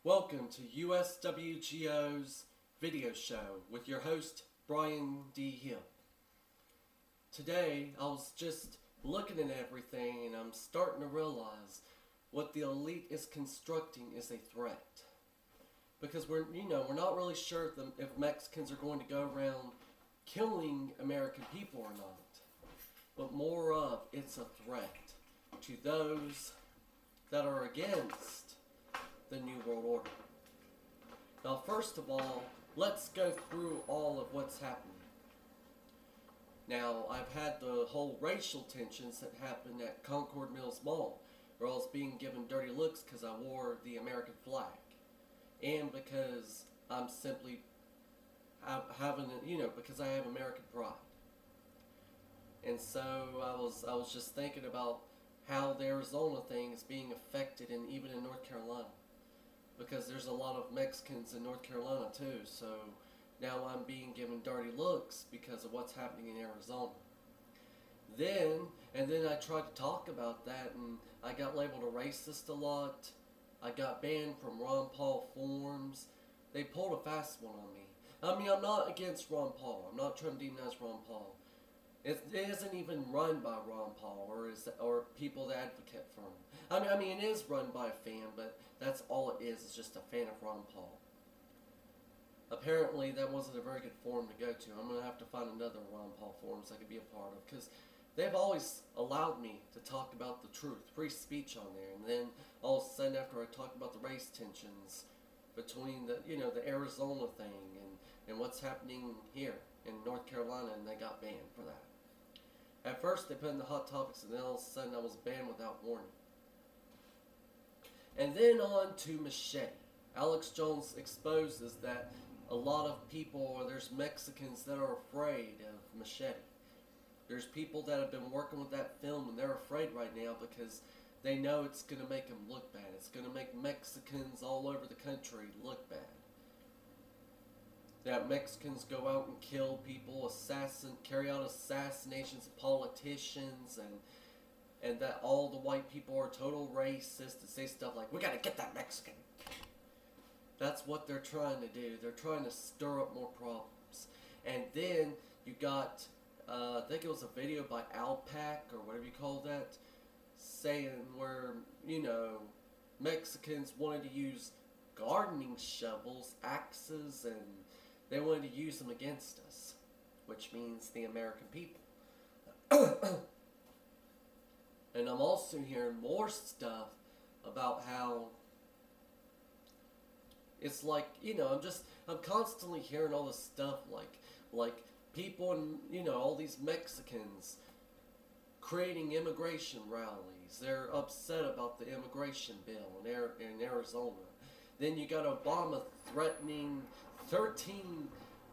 Welcome to USWGO's video show with your host, Brian D. Hill. Today, I was just looking at everything and I'm starting to realize what the elite is constructing is a threat. Because we're not really sure if Mexicans are going to go around killing American people or not. But more of, it's a threat to those that are against the New World Order. Now, first of all, let's go through all of what's happening. Now, I've had the whole racial tensions that happened at Concord Mills Mall, where I was being given dirty looks because I wore the American flag, and because I'm simply because I have American pride. And so I was just thinking about how the Arizona thing is being affected, and even in North Carolina, because there's a lot of Mexicans in North Carolina too. So now I'm being given dirty looks because of what's happening in Arizona. Then I tried to talk about that, and I got labeled a racist a lot. I got banned from Ron Paul forums. They pulled a fast one on me. I mean, I'm not against Ron Paul. I'm not trying to demonize Ron Paul. It isn't even run by Ron Paul or people that advocate for him. I mean, it is run by a fan, but that's all it is. It's just a fan of Ron Paul. Apparently, that wasn't a very good forum to go to. I'm going to have to find another Ron Paul forums I could be a part of, because they've always allowed me to talk about the truth, free speech on there. And then all of a sudden, after I talk about the race tensions between the Arizona thing and what's happening here in North Carolina, and they got banned for that. At first, they put in the hot topics, and then all of a sudden, I was banned without warning. And then on to Machete. Alex Jones exposes that a lot of people, or there's Mexicans that are afraid of Machete. There's people that have been working with that film, and they're afraid right now because they know it's going to make them look bad. It's going to make Mexicans all over the country look bad. That Mexicans go out and kill people, carry out assassinations of politicians, and that all the white people are total racists and say stuff like, "We gotta get that Mexican." That's what they're trying to do. They're trying to stir up more problems. And then you got, I think it was a video by Alpac, or whatever you call that, saying where, Mexicans wanted to use gardening shovels, axes, and they wanted to use them against us, which means the American people. And I'm also hearing more stuff about how it's like, I'm constantly hearing all this stuff like people and, all these Mexicans creating immigration rallies. They're upset about the immigration bill in Arizona. Then you got Obama threatening 13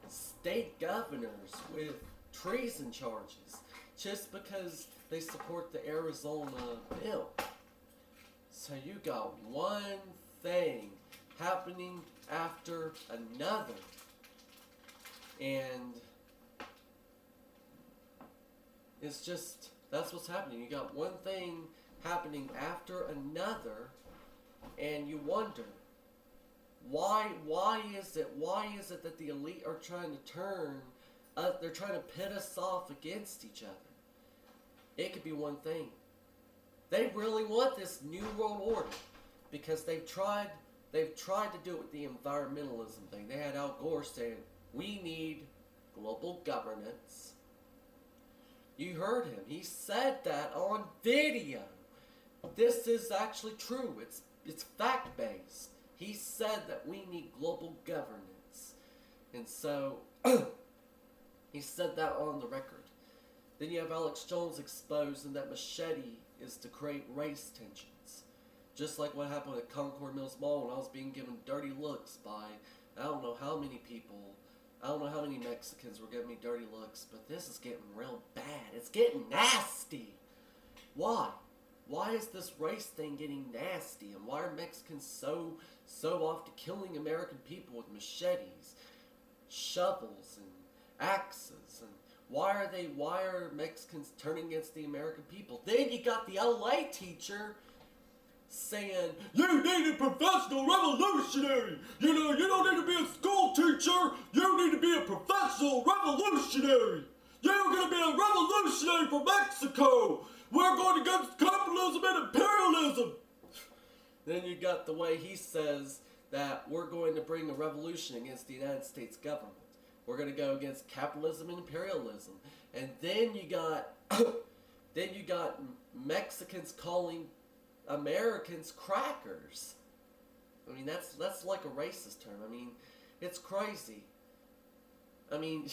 state governors with treason charges just because they support the Arizona bill. So you got one thing happening after another. And it's just, that's what's happening. You got one thing happening after another, and you wonder, why is it that the elite are trying to they're trying to pit us off against each other? It could be one thing. They really want this New World Order because they've tried to do it with the environmentalism thing. They had Al Gore saying, "We need global governance." You heard him. He said that on video. This is actually true. It's fact-based. He said that we need global governance. And so, he said that on the record. Then you have Alex Jones exposing that Machete is to create race tensions. Just like what happened at Concord Mills Mall when I was being given dirty looks by, I don't know how many people, I don't know how many Mexicans were giving me dirty looks, but this is getting real bad. It's getting nasty. Why? Why is this race thing getting nasty? And why are Mexicans so off to killing American people with machetes, shovels, and axes? And why are Mexicans turning against the American people? Then you got the LA teacher saying, you need a professional revolutionary. You know, you don't need to be a school teacher. You need to be a professional revolutionary. You're going to be a revolutionary for Mexico. We're going against capitalism and imperialism. Then you got the way he says that we're going to bring a revolution against the United States government. We're going to go against capitalism and imperialism. And then you got Mexicans calling Americans crackers. I mean, that's like a racist term. I mean, it's crazy. I mean,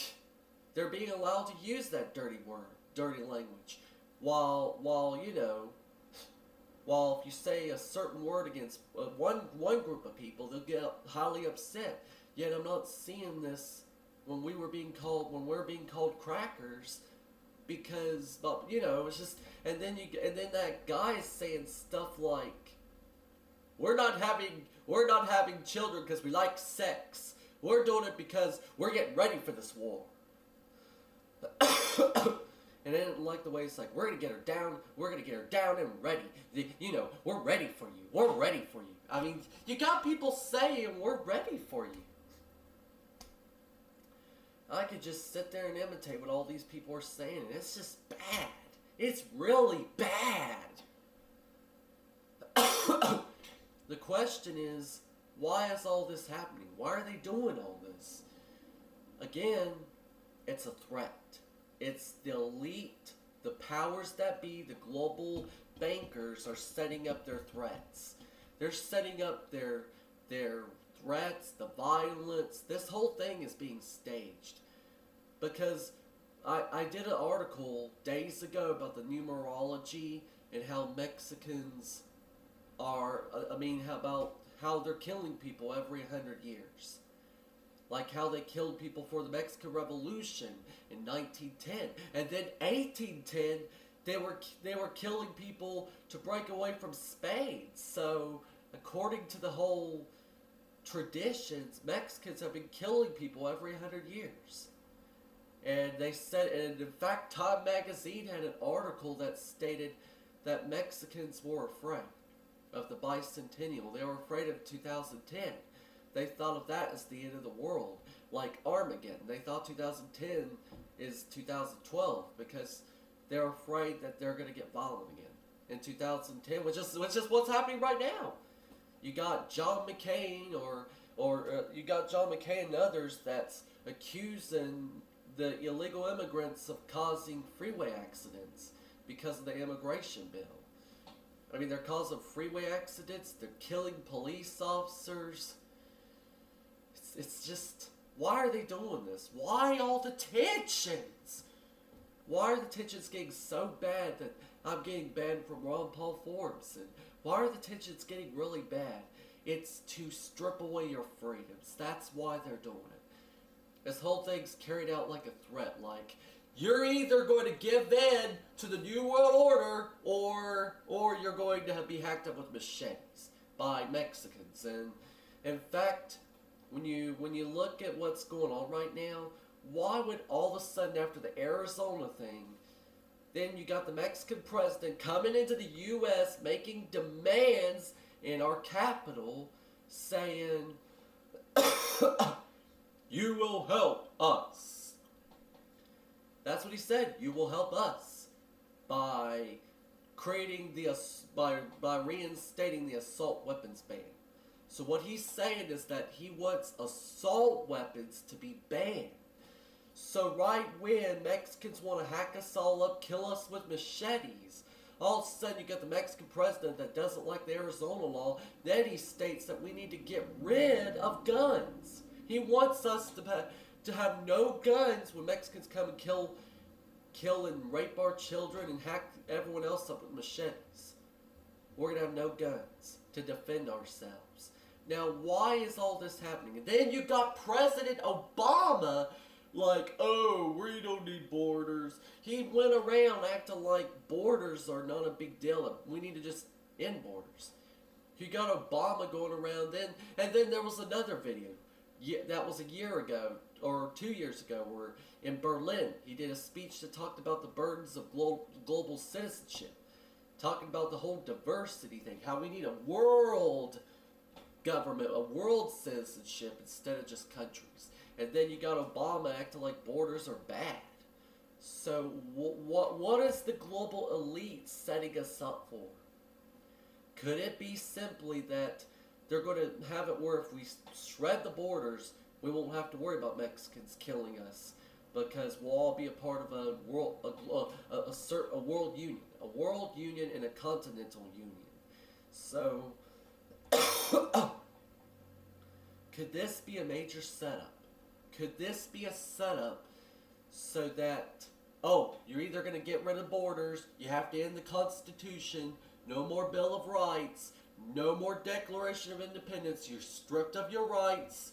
they're being allowed to use that dirty word, dirty language, while you know, while if you say a certain word against one group of people, they'll get highly upset. Yet I'm not seeing this when we're being called crackers. Because, but you know, it's just, and then that guy is saying stuff like, we're not having children because we like sex. We're doing it because we're getting ready for this war. And I didn't like the way it's like, we're gonna get her down and ready. You know, we're ready for you. We're ready for you. I mean, you got people saying we're ready for you. I could just sit there and imitate what all these people are saying, and it's just bad. It's really bad. The question is, why is all this happening? Why are they doing all this? Again, it's a threat. It's the elite, the powers that be, the global bankers are setting up their threats. They're setting up their threats, the violence. This whole thing is being staged. Because I did an article days ago about the numerology and how Mexicans are, how they're killing people every 100 years. Like how they killed people for the Mexican Revolution in 1910. And then 1810, they were killing people to break away from Spain. So, according to the whole traditions, Mexicans have been killing people every 100 years. And they said, and in fact, Time Magazine had an article that stated that Mexicans were afraid of the bicentennial. They were afraid of 2010. They thought of that as the end of the world, like Armageddon. They thought 2010 is 2012 because they're afraid that they're going to get violent again in 2010, which is what's happening right now. You got John McCain, you got John McCain and others that's accusing the illegal immigrants of causing freeway accidents because of the immigration bill. I mean, they're causing freeway accidents. They're killing police officers. It's just, why are they doing this? Why all the tensions? Why are the tensions getting so bad that I'm getting banned from Ron Paul forums? And why are the tensions getting really bad? It's to strip away your freedoms. That's why they're doing it. This whole thing's carried out like a threat. Like, you're either going to give in to the New World Order or you're going to be hacked up with machetes by Mexicans. And in fact, when you look at what's going on right now, why would all of a sudden after the Arizona thing, then you got the Mexican president coming into the U.S. making demands in our capital saying, you will help us. That's what he said. You will help us by creating by reinstating the assault weapons ban. So what he's saying is that he wants assault weapons to be banned. So right when Mexicans want to hack us all up, kill us with machetes, all of a sudden you got the Mexican president that doesn't like the Arizona law. Then he states that we need to get rid of guns. He wants us to have no guns when Mexicans come and kill and rape our children and hack everyone else up with machetes. We're going to have no guns to defend ourselves. Now, why is all this happening? And then you got President Obama like, oh, we don't need borders. He went around acting like borders are not a big deal. We need to just end borders. You got Obama going around then, and then there was another video. Yeah, that was a year ago, or 2 years ago, where in Berlin, he did a speech that talked about the burdens of global citizenship. talking about the whole diversity thing, how we need a world government, a world citizenship instead of just countries. And then you got Obama acting like borders are bad. So what is the global elite setting us up for? Could it be simply that they're going to have it where if we shred the borders, we won't have to worry about Mexicans killing us, because we'll all be a part of a world, a world union and a continental union. So, could this be a major setup? Could this be a setup so that, oh, you're either going to get rid of borders, you have to end the Constitution, no more Bill of Rights, no more Declaration of Independence, you're stripped of your rights,